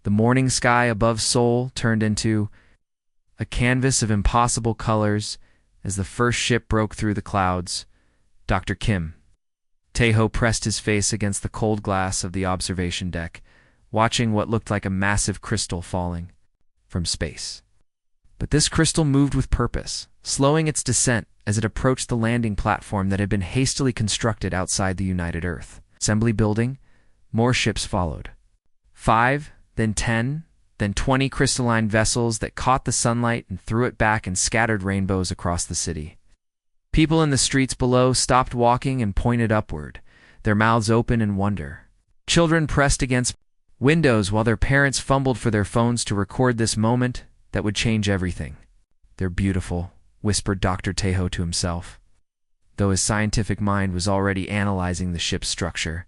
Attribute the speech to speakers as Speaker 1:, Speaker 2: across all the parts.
Speaker 1: The morning sky above Seoul turned into a canvas of impossible colors as the first ship broke through the clouds. Dr. Kim. Taeho pressed his face against the cold glass of the observation deck, watching what looked like a massive crystal falling from space. But this crystal moved with purpose, slowing its descent as it approached the landing platform that had been hastily constructed outside the United Earth Assembly building. More ships followed. 5, then 10, then 20 crystalline vessels that caught the sunlight and threw it back in scattered rainbows across the city. People in the streets below stopped walking and pointed upward, their mouths open in wonder. Children pressed against windows while their parents fumbled for their phones to record this moment that would change everything. "They're beautiful," whispered Dr. Taeho to himself, though his scientific mind was already analyzing the ship's structure.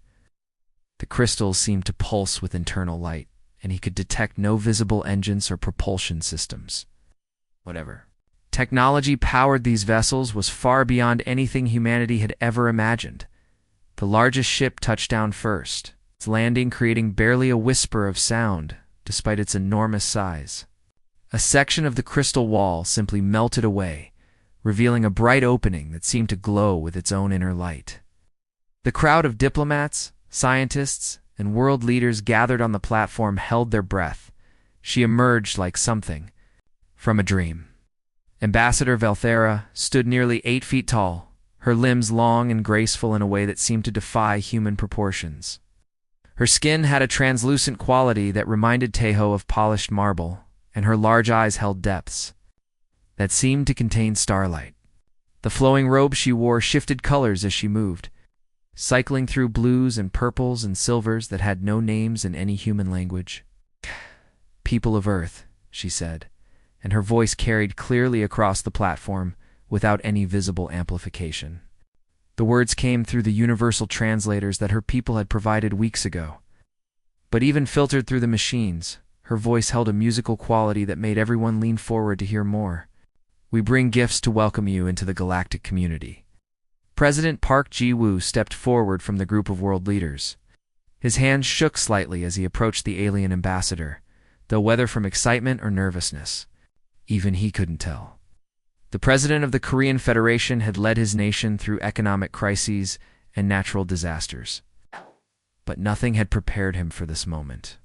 Speaker 1: The crystals seemed to pulse with internal light, and he could detect no visible engines or propulsion systems. Whatever technology powered these vessels was far beyond anything humanity had ever imagined. The largest ship touched down first, its landing creating barely a whisper of sound, despite its enormous size. A section of the crystal wall simply melted away, revealing a bright opening that seemed to glow with its own inner light. The crowd of diplomats, scientists, and world leaders gathered on the platform held their breath. She emerged like something from a dream. Ambassador Valthera stood nearly 8 feet tall, her limbs long and graceful in a way that seemed to defy human proportions. Her skin had a translucent quality that reminded Taeho of polished marble, and her large eyes held depths that seemed to contain starlight. The flowing robe she wore shifted colors as she moved, cycling through blues and purples and silvers that had no names in any human language. "People of Earth," she said, and her voice carried clearly across the platform without any visible amplification. The words came through the universal translators that her people had provided weeks ago. But even filtered through the machines, her voice held a musical quality that made everyone lean forward to hear more. "We bring gifts to welcome you into the galactic community." President Park Ji-woo stepped forward from the group of world leaders. His hands shook slightly as he approached the alien ambassador, though whether from excitement or nervousness, even he couldn't tell. The president of the Korean Federation had led his nation through economic crises and natural disasters. But nothing had prepared him for this moment.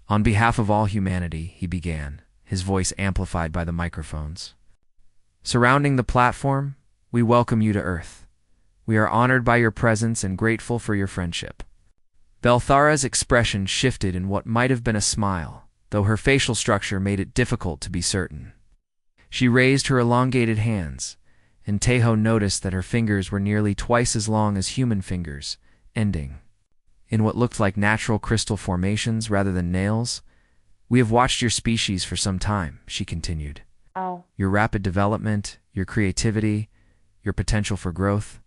Speaker 1: "On behalf of all humanity," he began, his voice amplified by the microphones. "Surrounding the platform, we welcome you to Earth. We are honored by your presence and grateful for your friendship." Valthara's expression shifted in what might have been a smile, though her facial structure made it difficult to be certain. She raised her elongated hands, and Taeho noticed that her fingers were nearly twice as long as human fingers, ending in what looked like natural crystal formations rather than nails. "We have watched your species for some time," she continued. "Your rapid development, your creativity, your potential for growth.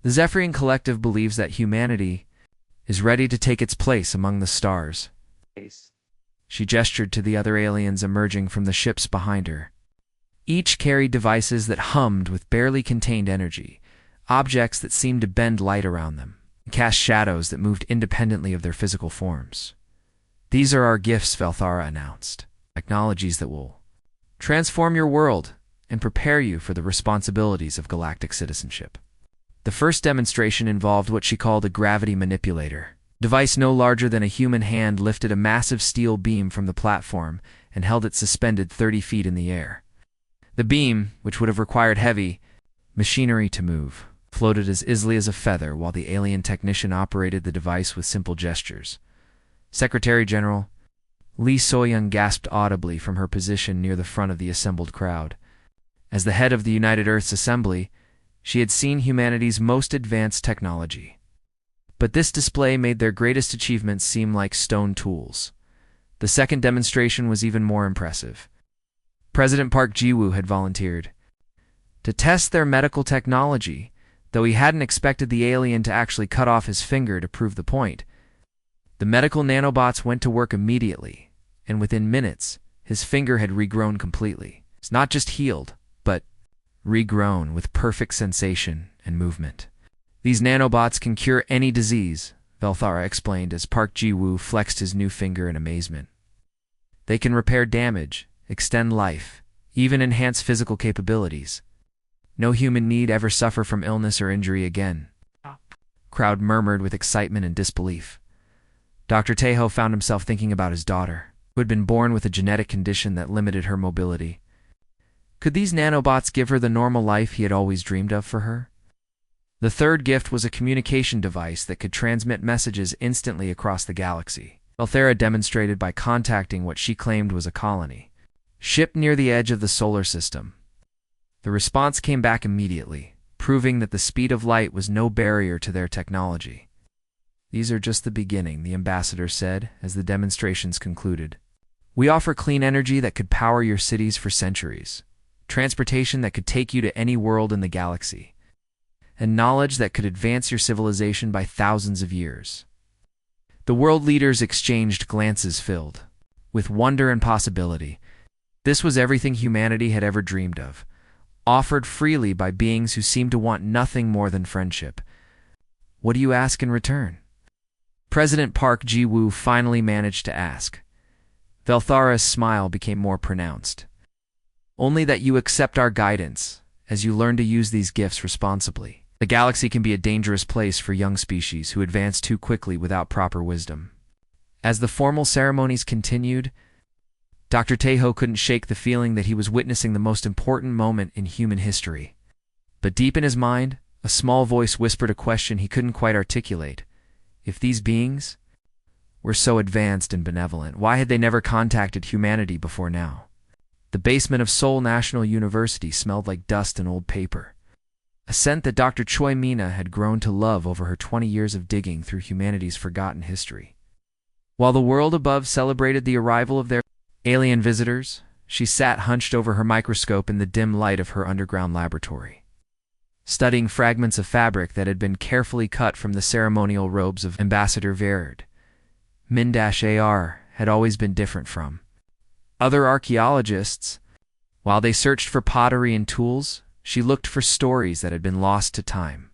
Speaker 1: The Zephyrian Collective believes that humanity is ready to take its place among the stars." She gestured to the other aliens emerging from the ships behind her. Each carried devices that hummed with barely contained energy, objects that seemed to bend light around them, and cast shadows that moved independently of their physical forms. "These are our gifts," Valthara announced. "Technologies that will transform your world and prepare you for the responsibilities of galactic citizenship." The first demonstration involved what she called a gravity manipulator. A device no larger than a human hand lifted a massive steel beam from the platform and held it suspended 30 feet in the air. The beam, which would have required heavy machinery to move, floated as easily as a feather while the alien technician operated the device with simple gestures. Secretary General Lee So-young gasped audibly from her position near the front of the assembled crowd. As the head of the United Earth's Assembly, she had seen humanity's most advanced technology. But this display made their greatest achievements seem like stone tools. The second demonstration was even more impressive. President Park Ji-woo had volunteered to test their medical technology, though he hadn't expected the alien to actually cut off his finger to prove the point. The medical nanobots went to work immediately, and within minutes, his finger had regrown completely. It's not just healed, but regrown with perfect sensation and movement. "These nanobots can cure any disease," Valthara explained as Park Ji-woo flexed his new finger in amazement. They can repair damage, extend life, even enhance physical capabilities. No human need ever suffer from illness or injury again. Crowd murmured with excitement and disbelief. Dr. Tejo found himself thinking about his daughter, who had been born with a genetic condition that limited her mobility. Could these nanobots give her the normal life he had always dreamed of for her? The third gift was a communication device that could transmit messages instantly across the galaxy. Valthera demonstrated by contacting what she claimed was a colony, shipped near the edge of the solar system. The response came back immediately, proving that the speed of light was no barrier to their technology. "These are just the beginning," the ambassador said as the demonstrations concluded. "We offer clean energy that could power your cities for centuries, transportation that could take you to any world in the galaxy, and knowledge that could advance your civilization by thousands of years." The world leaders exchanged glances filled with wonder and possibility. This was everything humanity had ever dreamed of, offered freely by beings who seemed to want nothing more than friendship. "What do you ask in return?" President Park Ji-woo finally managed to ask. Valthara's smile became more pronounced. "Only that you accept our guidance as you learn to use these gifts responsibly. The galaxy can be a dangerous place for young species who advance too quickly without proper wisdom." As the formal ceremonies continued, Dr. Tejo couldn't shake the feeling that he was witnessing the most important moment in human history. But deep in his mind, a small voice whispered a question he couldn't quite articulate. If these beings were so advanced and benevolent, why had they never contacted humanity before now? The basement of Seoul National University smelled like dust and old paper, a scent that Dr. Choi Mina had grown to love over her 20 years of digging through humanity's forgotten history. While the world above celebrated the arrival of their alien visitors, she sat hunched over her microscope in the dim light of her underground laboratory, studying fragments of fabric that had been carefully cut from the ceremonial robes of Ambassador Verd. Min-AR had always been different from other archaeologists. While they searched for pottery and tools, she looked for stories that had been lost to time.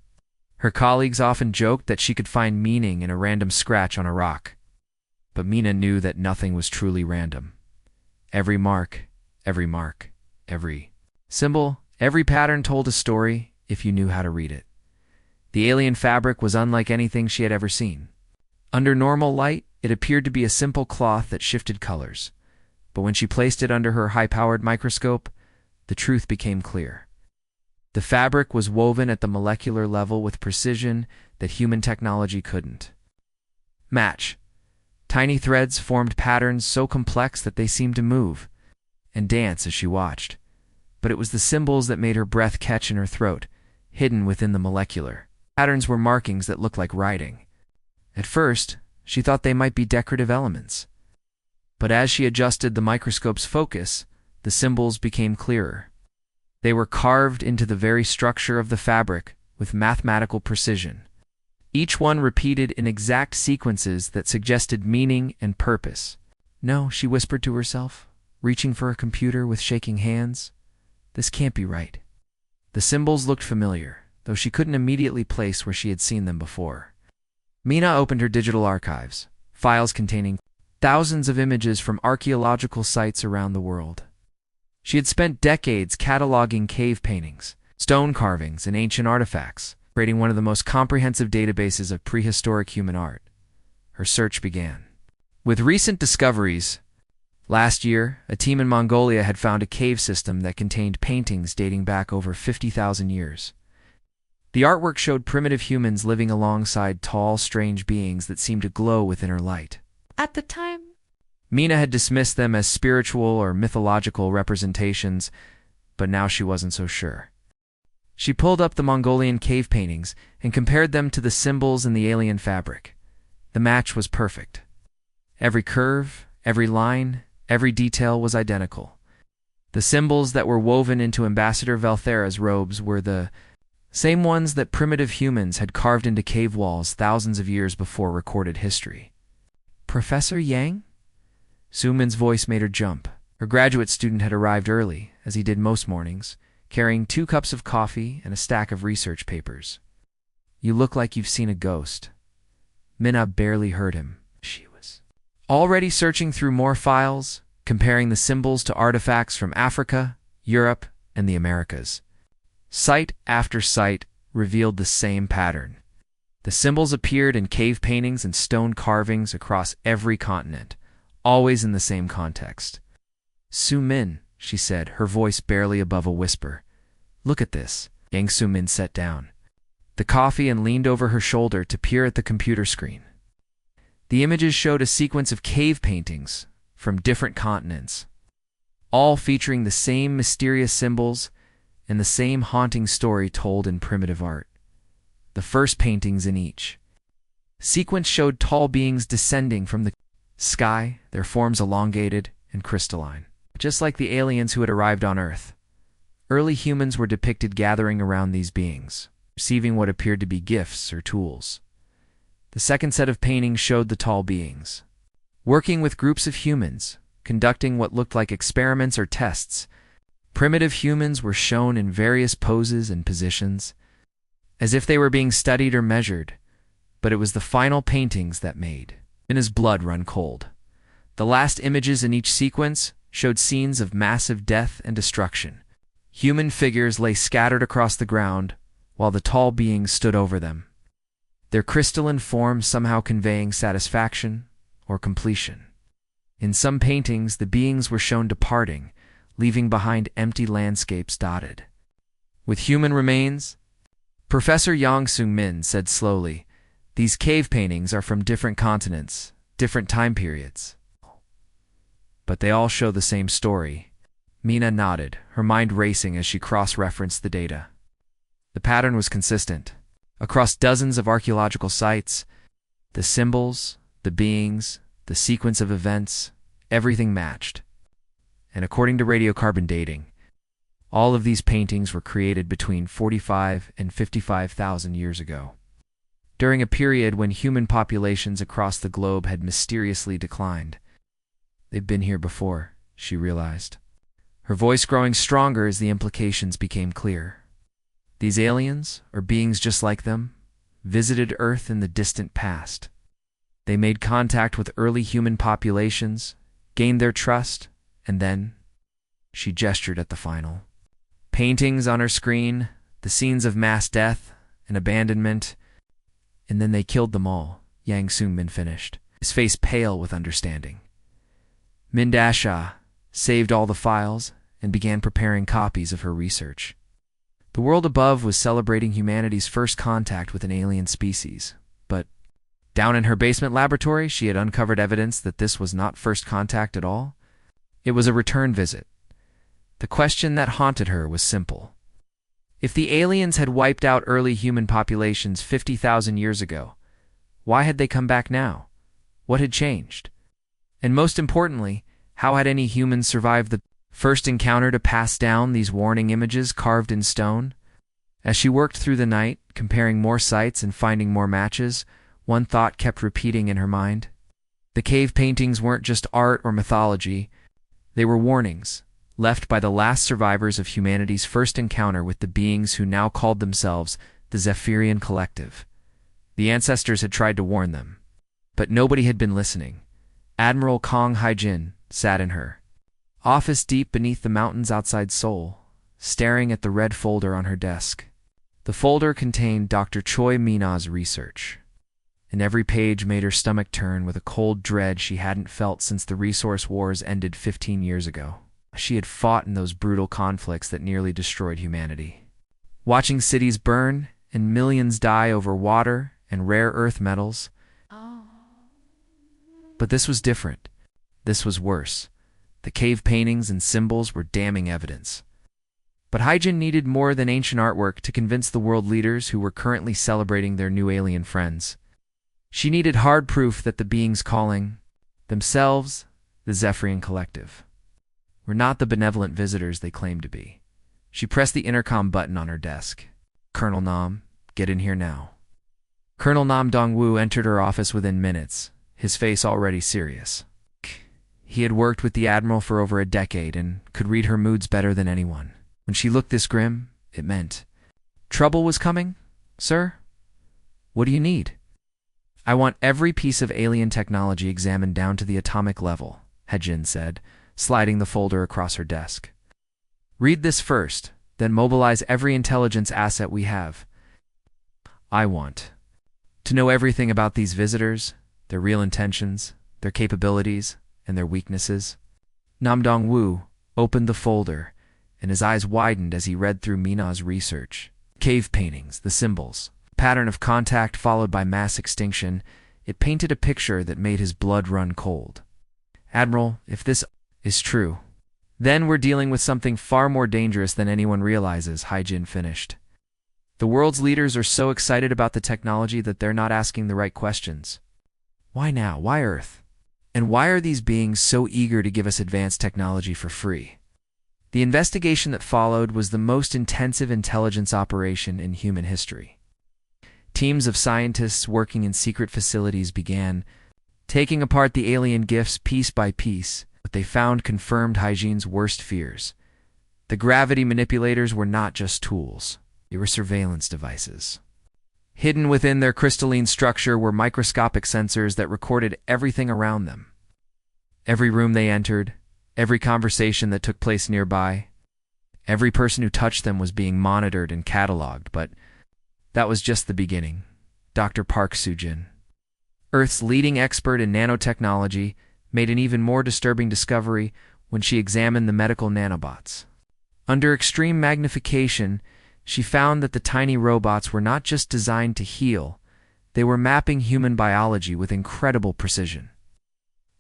Speaker 1: Her colleagues often joked that she could find meaning in a random scratch on a rock. But Mina knew that nothing was truly random. Every mark, every symbol, every pattern told a story if you knew how to read it. The alien fabric was unlike anything she had ever seen. Under normal light, it appeared to be a simple cloth that shifted colors. But when she placed it under her high-powered microscope, the truth became clear. The fabric was woven at the molecular level with precision that human technology couldn't match. Tiny threads formed patterns so complex that they seemed to move and dance as she watched. But it was the symbols that made her breath catch in her throat, hidden within the molecular patterns were markings that looked like writing. At first, she thought they might be decorative elements. But as she adjusted the microscope's focus, the symbols became clearer. They were carved into the very structure of the fabric with mathematical precision, each one repeated in exact sequences that suggested meaning and purpose. "No," she whispered to herself, reaching for a computer with shaking hands. "This can't be right." The symbols looked familiar, though she couldn't immediately place where she had seen them before. Mina opened her digital archives, files containing thousands of images from archaeological sites around the world. She had spent decades cataloging cave paintings, stone carvings, and ancient artifacts, creating one of the most comprehensive databases of prehistoric human art. Her search began. With recent discoveries, last year, a team in Mongolia had found a cave system that contained paintings dating back over 50,000 years. The artwork showed primitive humans living alongside tall, strange beings that seemed to glow within her light. At the time, Mina had dismissed them as spiritual or mythological representations, but now she wasn't so sure. She pulled up the Mongolian cave paintings and compared them to the symbols in the alien fabric. The match was perfect. Every curve, every line, every detail was identical. The symbols that were woven into Ambassador Valthera's robes were the same ones that primitive humans had carved into cave walls thousands of years before recorded history. "Professor Yang?" Sumin's voice made her jump. Her graduate student had arrived early, as he did most mornings, carrying 2 cups of coffee and a stack of research papers. "You look like you've seen a ghost." Mina barely heard him. She was already searching through more files, comparing the symbols to artifacts from Africa, Europe, and the Americas. Site after site revealed the same pattern. The symbols appeared in cave paintings and stone carvings across every continent, always in the same context. "Su-min," she said, her voice barely above a whisper. "Look at this." Yang Su-min sat down the coffee and leaned over her shoulder to peer at the computer screen. The images showed a sequence of cave paintings from different continents, all featuring the same mysterious symbols and the same haunting story told in primitive art. The first paintings in each sequence showed tall beings descending from the sky, their forms elongated and crystalline. Just like the aliens who had arrived on Earth, early humans were depicted gathering around these beings, receiving what appeared to be gifts or tools. The second set of paintings showed the tall beings working with groups of humans, conducting what looked like experiments or tests. Primitive humans were shown in various poses and positions, as if they were being studied or measured, but it was the final paintings that made his blood run cold. The last images in each sequence showed scenes of massive death and destruction. Human figures lay scattered across the ground, while the tall beings stood over them, their crystalline forms somehow conveying satisfaction or completion. In some paintings, the beings were shown departing, leaving behind empty landscapes dotted with human remains. Professor Yang Sung-min said slowly, "These cave paintings are from different continents, different time periods, but they all show the same story." Mina nodded, her mind racing as she cross-referenced the data. The pattern was consistent. Across dozens of archaeological sites, the symbols, the beings, the sequence of events, everything matched. And according to radiocarbon dating, all of these paintings were created between 45 and 55,000 years ago, during a period when human populations across the globe had mysteriously declined. They've been here before, she realized, her voice growing stronger as the implications became clear. These aliens, or beings just like them, visited Earth in the distant past. They made contact with early human populations, gained their trust, and then, she gestured at the final paintings on her screen, the scenes of mass death and abandonment, and then they killed them all, Yang Sung-min finished, his face pale with understanding. Mindasha saved all the files and began preparing copies of her research. The world above was celebrating humanity's first contact with an alien species, but down in her basement laboratory, she had uncovered evidence that this was not first contact at all. It was a return visit. The question that haunted her was simple. If the aliens had wiped out early human populations 50,000 years ago, why had they come back now? What had changed? And most importantly, how had any humans survived the first encounter to pass down these warning images carved in stone? As she worked through the night, comparing more sites and finding more matches, one thought kept repeating in her mind. The cave paintings weren't just art or mythology. They were warnings, left by the last survivors of humanity's first encounter with the beings who now called themselves the Zephyrian Collective. The ancestors had tried to warn them, but nobody had been listening. Admiral Kong Haijin sat in her office deep beneath the mountains outside Seoul, staring at the red folder on her desk. The folder contained Dr. Choi Mina's research, and every page made her stomach turn with a cold dread she hadn't felt since the resource wars ended 15 years ago. She had fought in those brutal conflicts that nearly destroyed humanity. Watching cities burn and millions die over water and rare earth metals. But this was different. This was worse. The cave paintings and symbols were damning evidence. But Haijin needed more than ancient artwork to convince the world leaders who were currently celebrating their new alien friends. She needed hard proof that the beings calling themselves the Zephyrian Collective were not the benevolent visitors they claimed to be. She pressed the intercom button on her desk. "Colonel Nam, get in here now." Colonel Nam Dong-woo entered her office within minutes, his face already serious. He had worked with the Admiral for over a decade and could read her moods better than anyone. When she looked this grim, it meant trouble was coming, sir? What do you need? "I want every piece of alien technology examined down to the atomic level," Haijin said, sliding the folder across her desk. "Read this first, then mobilize every intelligence asset we have. I want to know everything about these visitors, their real intentions, their capabilities, and their weaknesses." Nam Dong-woo opened the folder, and his eyes widened as he read through Mina's research. Cave paintings, the symbols, pattern of contact followed by mass extinction, it painted a picture that made his blood run cold. "Admiral, if this is true, then we're dealing with something far more dangerous than anyone realizes," Haijin finished. "The world's leaders are so excited about the technology that they're not asking the right questions. Why now? Why Earth? And why are these beings so eager to give us advanced technology for free?" The investigation that followed was the most intensive intelligence operation in human history. Teams of scientists working in secret facilities began taking apart the alien gifts piece by piece. What they found confirmed Haijin's worst fears. The gravity manipulators were not just tools, they were surveillance devices. Hidden within their crystalline structure were microscopic sensors that recorded everything around them. Every room they entered, every conversation that took place nearby, every person who touched them was being monitored and cataloged, but that was just the beginning. Dr. Park Soo-jin, Earth's leading expert in nanotechnology, made an even more disturbing discovery when she examined the medical nanobots. Under extreme magnification, she found that the tiny robots were not just designed to heal, they were mapping human biology with incredible precision.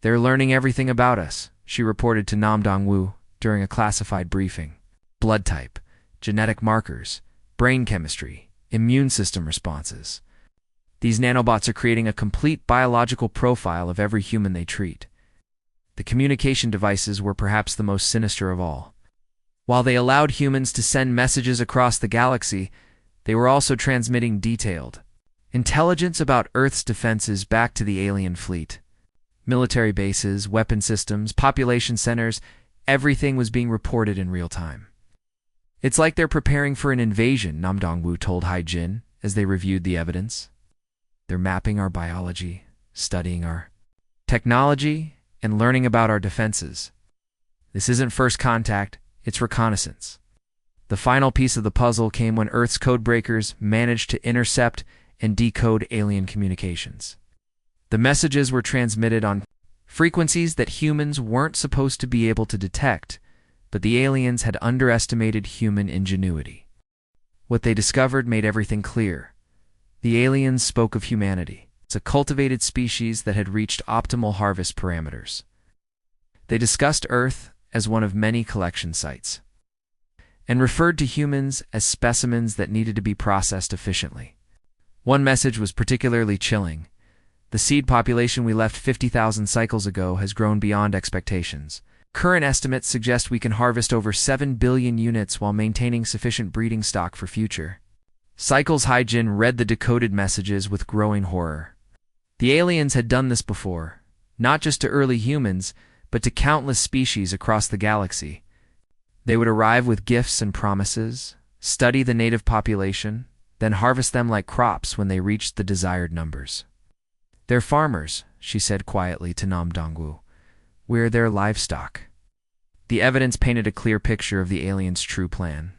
Speaker 1: "They're learning everything about us," she reported to Nam Dong-woo during a classified briefing. "Blood type, genetic markers, brain chemistry, immune system responses. These nanobots are creating a complete biological profile of every human they treat." The communication devices were perhaps the most sinister of all. While they allowed humans to send messages across the galaxy, they were also transmitting detailed intelligence about Earth's defenses back to the alien fleet. Military bases, weapon systems, population centers, everything was being reported in real time. "It's like they're preparing for an invasion," Nam Dong-woo told Haijin as they reviewed the evidence. "They're mapping our biology, studying our technology, and learning about our defenses. This isn't first contact, it's reconnaissance." The final piece of the puzzle came when Earth's codebreakers managed to intercept and decode alien communications. The messages were transmitted on frequencies that humans weren't supposed to be able to detect, but the aliens had underestimated human ingenuity. What they discovered made everything clear. The aliens spoke of humanity. It's a cultivated species that had reached optimal harvest parameters. They discussed Earth as one of many collection sites, and referred to humans as specimens that needed to be processed efficiently. One message was particularly chilling. "The seed population we left 50,000 cycles ago has grown beyond expectations. Current estimates suggest we can harvest over 7 billion units while maintaining sufficient breeding stock for future." Cycles Haijin read the decoded messages with growing horror. The aliens had done this before, not just to early humans, but to countless species across the galaxy. They would arrive with gifts and promises, study the native population, then harvest them like crops when they reached the desired numbers. "They're farmers," she said quietly to Nam Dong-woo. "We're their livestock." The evidence painted a clear picture of the aliens' true plan.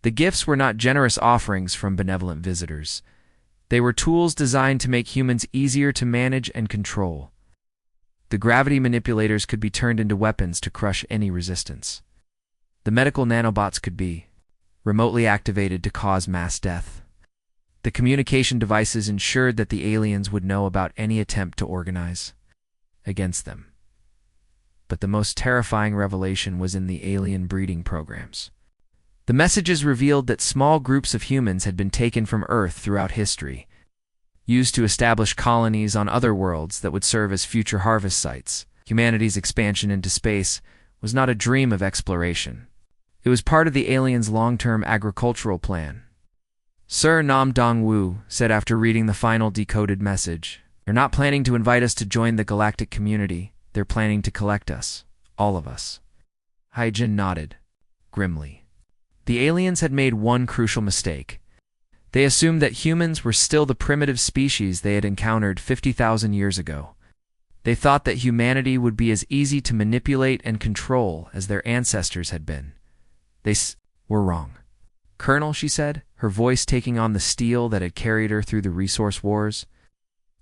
Speaker 1: The gifts were not generous offerings from benevolent visitors. They were tools designed to make humans easier to manage and control. The gravity manipulators could be turned into weapons to crush any resistance. The medical nanobots could be remotely activated to cause mass death. The communication devices ensured that the aliens would know about any attempt to organize against them. But the most terrifying revelation was in the alien breeding programs. The messages revealed that small groups of humans had been taken from Earth throughout history, used to establish colonies on other worlds that would serve as future harvest sites. Humanity's expansion into space was not a dream of exploration. It was part of the aliens' long-term agricultural plan. "Sir," Nam Dong-woo said after reading the final decoded message, "they're not planning to invite us to join the galactic community. They're planning to collect us, all of us." Haijin nodded, grimly. The aliens had made one crucial mistake. They assumed that humans were still the primitive species they had encountered 50,000 years ago. They thought that humanity would be as easy to manipulate and control as their ancestors had been. They were wrong. "Colonel," she said, her voice taking on the steel that had carried her through the resource wars,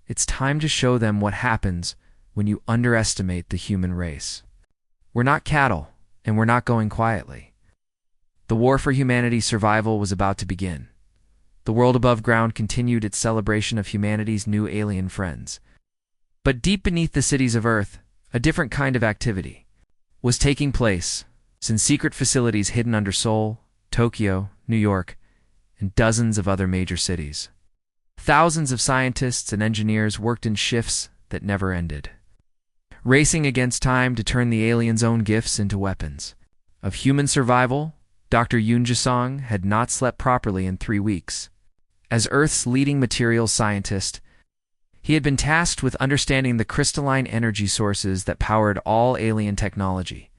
Speaker 1: "it's time to show them what happens when you underestimate the human race. We're not cattle, and we're not going quietly." The war for humanity's survival was about to begin. The world above ground continued its celebration of humanity's new alien friends. But deep beneath the cities of Earth, a different kind of activity was taking place in secret facilities hidden under Seoul, Tokyo, New York, and dozens of other major cities. Thousands of scientists and engineers worked in shifts that never ended, racing against time to turn the aliens' own gifts into weapons. Of human survival, Dr. Yoon Jae-sung had not slept properly in 3 weeks. As Earth's leading materials scientist, he had been tasked with understanding the crystalline energy sources that powered all alien technology.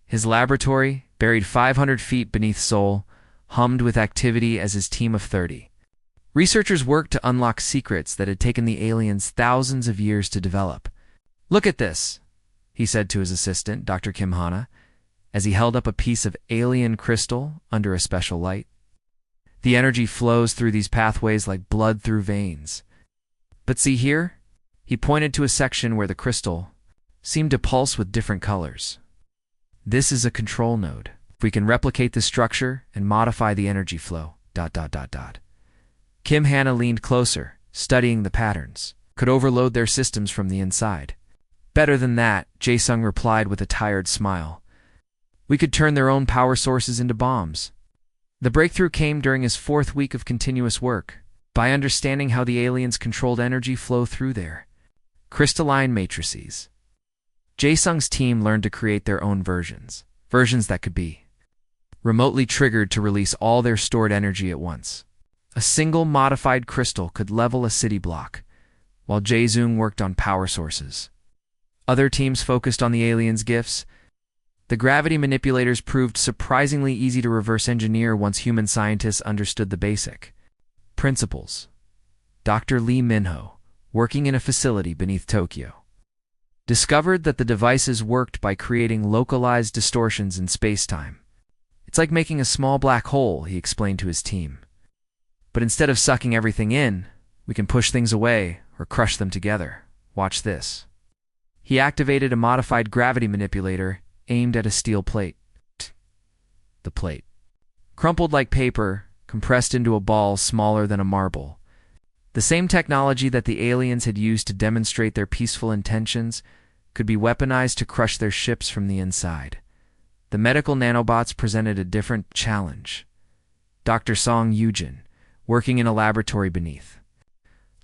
Speaker 1: His laboratory, buried 500 feet beneath Seoul, hummed with activity as his team of 30 researchers worked to unlock secrets that had taken the aliens thousands of years to develop. "Look at this," he said to his assistant, Dr. Kim Hana, as he held up a piece of alien crystal under a special light. "The energy flows through these pathways like blood through veins. But see here?" He pointed to a section where the crystal seemed to pulse with different colors. "This is a control node. If we can replicate this structure and modify the energy flow, ... Kim Hana leaned closer, studying the patterns. "Could overload their systems from the inside." "Better than that," Jae-sung replied with a tired smile. "We could turn their own power sources into bombs." The breakthrough came during his 4th week of continuous work. By understanding how the aliens controlled energy flow through their crystalline matrices, Jae-sung's team learned to create their own versions that could be remotely triggered to release all their stored energy at once. A single modified crystal could level a city block, while Jae-sung worked on power sources. Other teams focused on the aliens' gifts. The gravity manipulators proved surprisingly easy to reverse engineer once human scientists understood the basic principles. Dr. Lee Min-ho, working in a facility beneath Tokyo, discovered that the devices worked by creating localized distortions in space-time. "It's like making a small black hole," he explained to his team. "But instead of sucking everything in, we can push things away or crush them together. Watch this." He activated a modified gravity manipulator aimed at a steel plate. The plate crumpled like paper, compressed into a ball smaller than a marble. The same technology that the aliens had used to demonstrate their peaceful intentions could be weaponized to crush their ships from the inside. The medical nanobots presented a different challenge. Dr. Song Yoojin, working in a laboratory beneath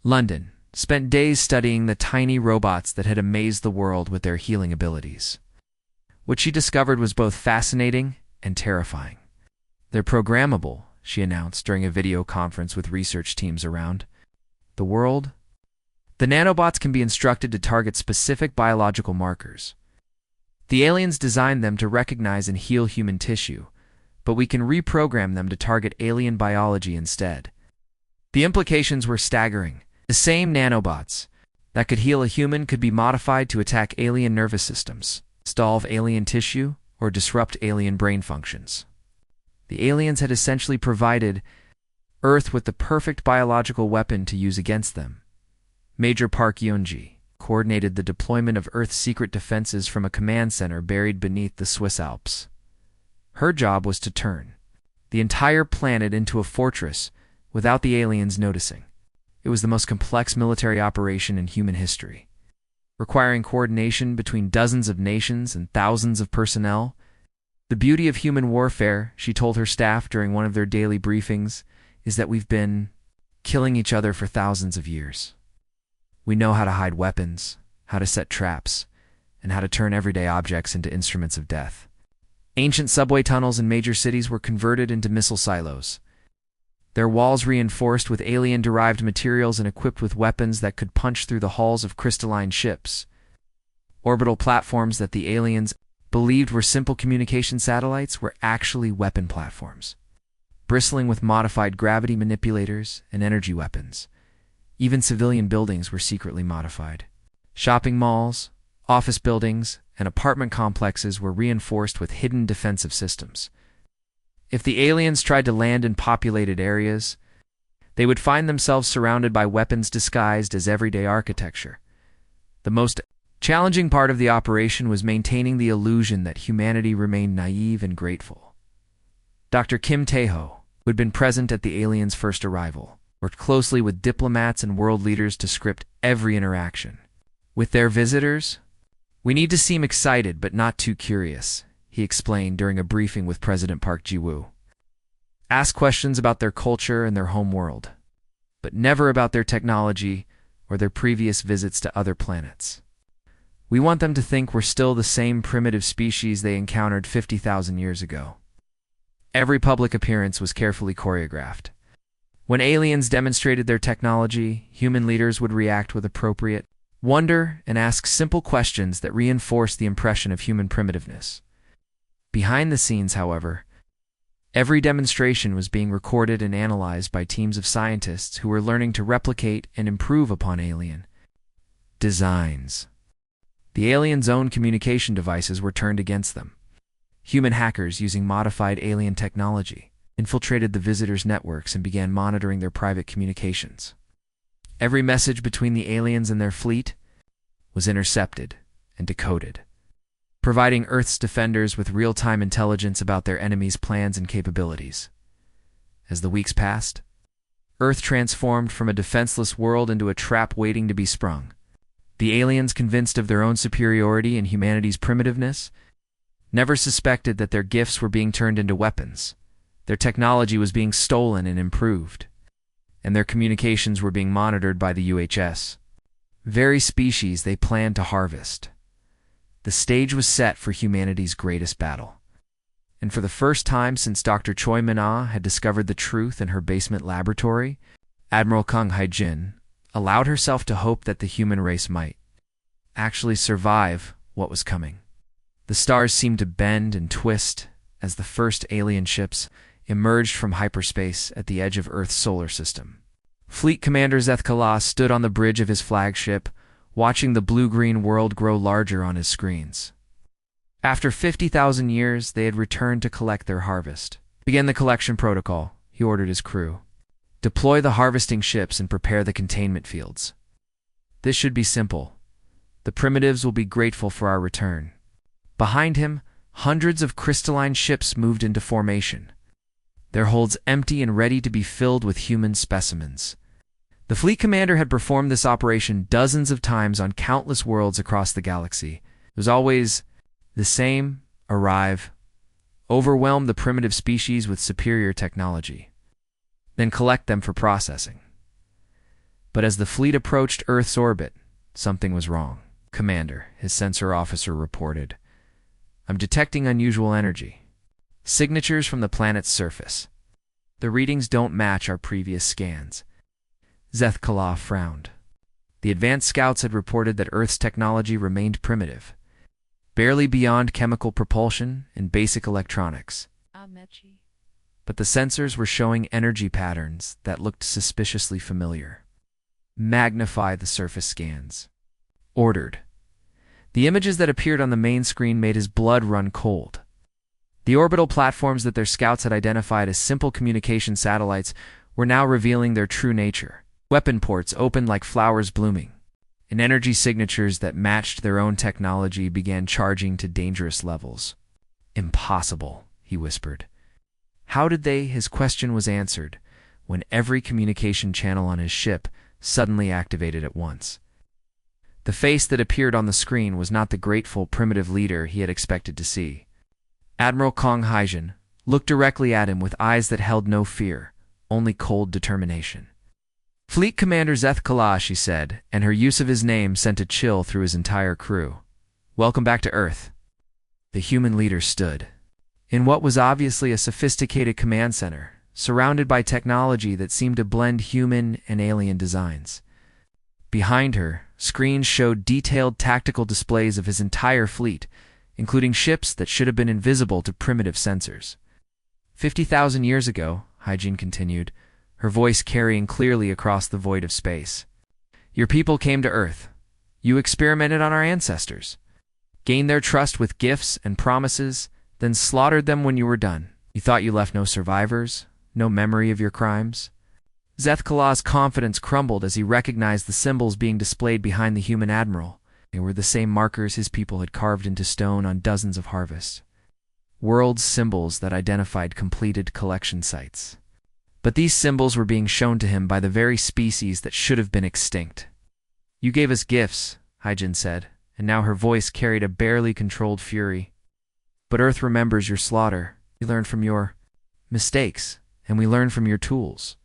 Speaker 1: London, spent days studying the tiny robots that had amazed the world with their healing abilities. What she discovered was both fascinating and terrifying. "They're programmable," she announced during a video conference with research teams around the world. "The nanobots can be instructed to target specific biological markers. The aliens designed them to recognize and heal human tissue, but we can reprogram them to target alien biology instead." The implications were staggering. The same nanobots that could heal a human could be modified to attack alien nervous systems, starve alien tissue, or disrupt alien brain functions. The aliens had essentially provided Earth with the perfect biological weapon to use against them. Major Park Yeon-ji coordinated the deployment of Earth's secret defenses from a command center buried beneath the Swiss Alps. Her job was to turn the entire planet into a fortress without the aliens noticing. It was the most complex military operation in human history, requiring coordination between dozens of nations and thousands of personnel. "The beauty of human warfare," she told her staff during one of their daily briefings, "is that we've been killing each other for thousands of years. We know how to hide weapons, how to set traps, and how to turn everyday objects into instruments of death." Ancient subway tunnels in major cities were converted into missile silos, their walls reinforced with alien-derived materials and equipped with weapons that could punch through the hulls of crystalline ships. Orbital platforms that the aliens believed were simple communication satellites were actually weapon platforms, bristling with modified gravity manipulators and energy weapons. Even civilian buildings were secretly modified. Shopping malls, office buildings, and apartment complexes were reinforced with hidden defensive systems. If the aliens tried to land in populated areas, they would find themselves surrounded by weapons disguised as everyday architecture. The most challenging part of the operation was maintaining the illusion that humanity remained naive and grateful. Dr. Kim Tae-ho, who had been present at the aliens' first arrival, worked closely with diplomats and world leaders to script every interaction. With their visitors, "We need to seem excited but not too curious," he explained during a briefing with President Park Ji-woo. "Ask questions about their culture and their home world, but never about their technology or their previous visits to other planets. We want them to think we're still the same primitive species they encountered 50,000 years ago." Every public appearance was carefully choreographed. When aliens demonstrated their technology, human leaders would react with appropriate wonder and ask simple questions that reinforced the impression of human primitiveness. Behind the scenes, however, every demonstration was being recorded and analyzed by teams of scientists who were learning to replicate and improve upon alien designs. The aliens' own communication devices were turned against them. Human hackers using modified alien technology infiltrated the visitors' networks and began monitoring their private communications. Every message between the aliens and their fleet was intercepted and decoded, providing Earth's defenders with real-time intelligence about their enemies' plans and capabilities. As the weeks passed, Earth transformed from a defenseless world into a trap waiting to be sprung. The aliens, convinced of their own superiority and humanity's primitiveness, never suspected that their gifts were being turned into weapons. Their technology was being stolen and improved, and their communications were being monitored by the UHS, very species they planned to harvest. The stage was set for humanity's greatest battle. And for the first time since Dr. Choi Min-ah had discovered the truth in her basement laboratory, Admiral Kang Hae-jin allowed herself to hope that the human race might actually survive what was coming. The stars seemed to bend and twist as the first alien ships emerged from hyperspace at the edge of Earth's solar system. Fleet Commander Zeth Kala stood on the bridge of his flagship, watching the blue-green world grow larger on his screens. After 50,000 years, they had returned to collect their harvest. "Begin the collection protocol," he ordered his crew. "Deploy the harvesting ships and prepare the containment fields. This should be simple. The primitives will be grateful for our return." Behind him, hundreds of crystalline ships moved into formation, their holds empty and ready to be filled with human specimens. The fleet commander had performed this operation dozens of times on countless worlds across the galaxy. It was always the same: arrive, overwhelm the primitive species with superior technology, then collect them for processing. But as the fleet approached Earth's orbit, something was wrong. "Commander," his sensor officer reported, "I'm detecting unusual energy. Signatures from the planet's surface. The readings don't match our previous scans." Zeth Kala frowned. The advanced scouts had reported that Earth's technology remained primitive, barely beyond chemical propulsion and basic electronics. But the sensors were showing energy patterns that looked suspiciously familiar. "Magnify the surface scans," ordered. The images that appeared on the main screen made his blood run cold. The orbital platforms that their scouts had identified as simple communication satellites were now revealing their true nature. Weapon ports opened like flowers blooming, and energy signatures that matched their own technology began charging to dangerous levels. "Impossible," he whispered. How did they? His question was answered when every communication channel on his ship suddenly activated at once. The face that appeared on the screen was not the grateful, primitive leader he had expected to see. Admiral Kang Hae-jin looked directly at him with eyes that held no fear, only cold determination. "Fleet Commander Zeth Kala," she said, and her use of his name sent a chill through his entire crew. "Welcome back to Earth." The human leader stood in what was obviously a sophisticated command center, surrounded by technology that seemed to blend human and alien designs. Behind her, screens showed detailed tactical displays of his entire fleet, including ships that should have been invisible to primitive sensors. 50,000 years ago, Hae-jin continued, her voice carrying clearly across the void of space, "Your people came to Earth. You experimented on our ancestors, gained their trust with gifts and promises, then slaughtered them when you were done. You thought you left no survivors, no memory of your crimes? Zethkalah's confidence crumbled as he recognized the symbols being displayed behind the human admiral. They were the same markers his people had carved into stone on dozens of harvests. World symbols that identified completed collection sites. But these symbols were being shown to him by the very species that should have been extinct. You gave us gifts, Hyjin said, and now her voice carried a barely controlled fury. But Earth remembers your slaughter. We learned from your mistakes, and we learned from your tools.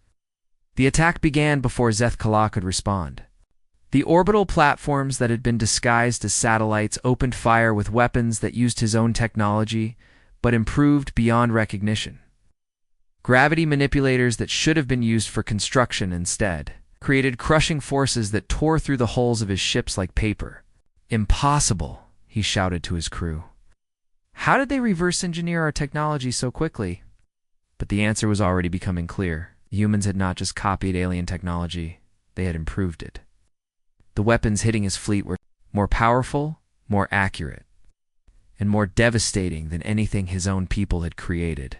Speaker 1: The attack began before Zethkalah could respond. The orbital platforms that had been disguised as satellites opened fire with weapons that used his own technology, but improved beyond recognition. Gravity manipulators that should have been used for construction instead created crushing forces that tore through the hulls of his ships like paper. Impossible, he shouted to his crew. How did they reverse engineer our technology so quickly? But the answer was already becoming clear. Humans had not just copied alien technology, they had improved it. The weapons hitting his fleet were more powerful, more accurate, and more devastating than anything his own people had created.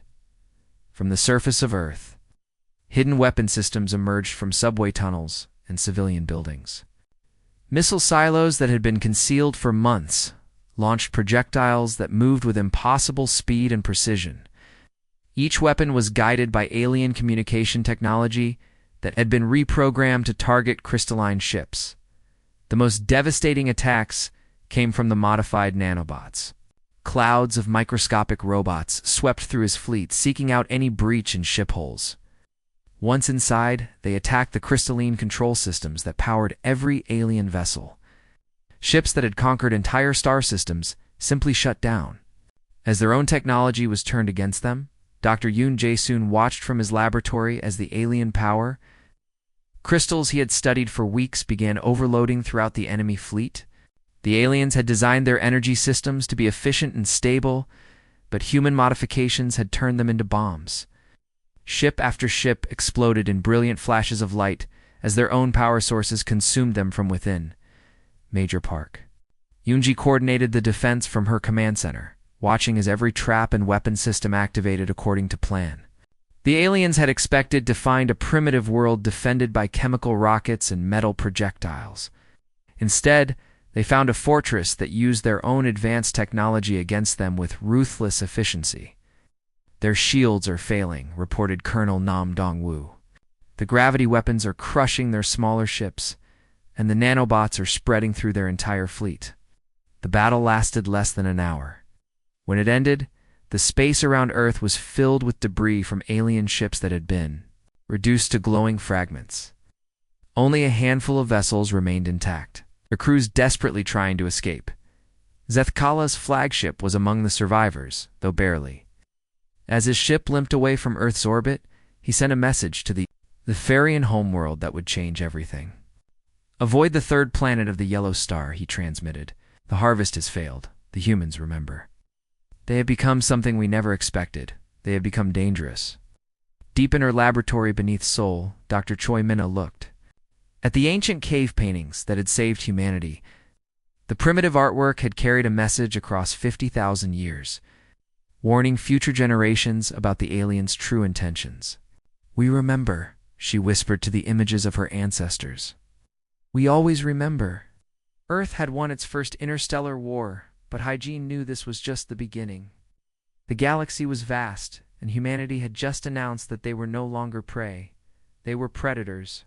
Speaker 1: From the surface of Earth, hidden weapon systems emerged from subway tunnels and civilian buildings. Missile silos that had been concealed for months launched projectiles that moved with impossible speed and precision. Each weapon was guided by alien communication technology that had been reprogrammed to target crystalline ships. The most devastating attacks came from the modified nanobots. Clouds of microscopic robots swept through his fleet, seeking out any breach in ship hulls. Once inside, they attacked the crystalline control systems that powered every alien vessel. Ships that had conquered entire star systems simply shut down. As their own technology was turned against them, Dr. Yoon Jae-soon watched from his laboratory as the alien power, crystals he had studied for weeks, began overloading throughout the enemy fleet. The aliens had designed their energy systems to be efficient and stable, but human modifications had turned them into bombs. Ship after ship exploded in brilliant flashes of light as their own power sources consumed them from within. Major Park. Yoonji coordinated the defense from her command center, watching as every trap and weapon system activated according to plan. The aliens had expected to find a primitive world defended by chemical rockets and metal projectiles. Instead, they found a fortress that used their own advanced technology against them with ruthless efficiency. Their shields are failing, reported Colonel Nam Dong-woo. The gravity weapons are crushing their smaller ships, and the nanobots are spreading through their entire fleet. The battle lasted less than an hour. When it ended, the space around Earth was filled with debris from alien ships that had been reduced to glowing fragments. Only a handful of vessels remained intact, their crews desperately trying to escape. Zethkalah's flagship was among the survivors, though barely. As his ship limped away from Earth's orbit, he sent a message to the Farian homeworld that would change everything. "Avoid the third planet of the yellow star," he transmitted. "The harvest has failed. The humans remember. They have become something we never expected. They have become dangerous." Deep in her laboratory beneath Seoul, Dr. Choi Minna looked at the ancient cave paintings that had saved humanity. The primitive artwork had carried a message across 50,000 years, warning future generations about the aliens' true intentions. "We remember," she whispered to the images of her ancestors. "We always remember." Earth had won its first interstellar war, but Hygiene knew this was just the beginning. The galaxy was vast, and humanity had just announced that they were no longer prey. They were predators.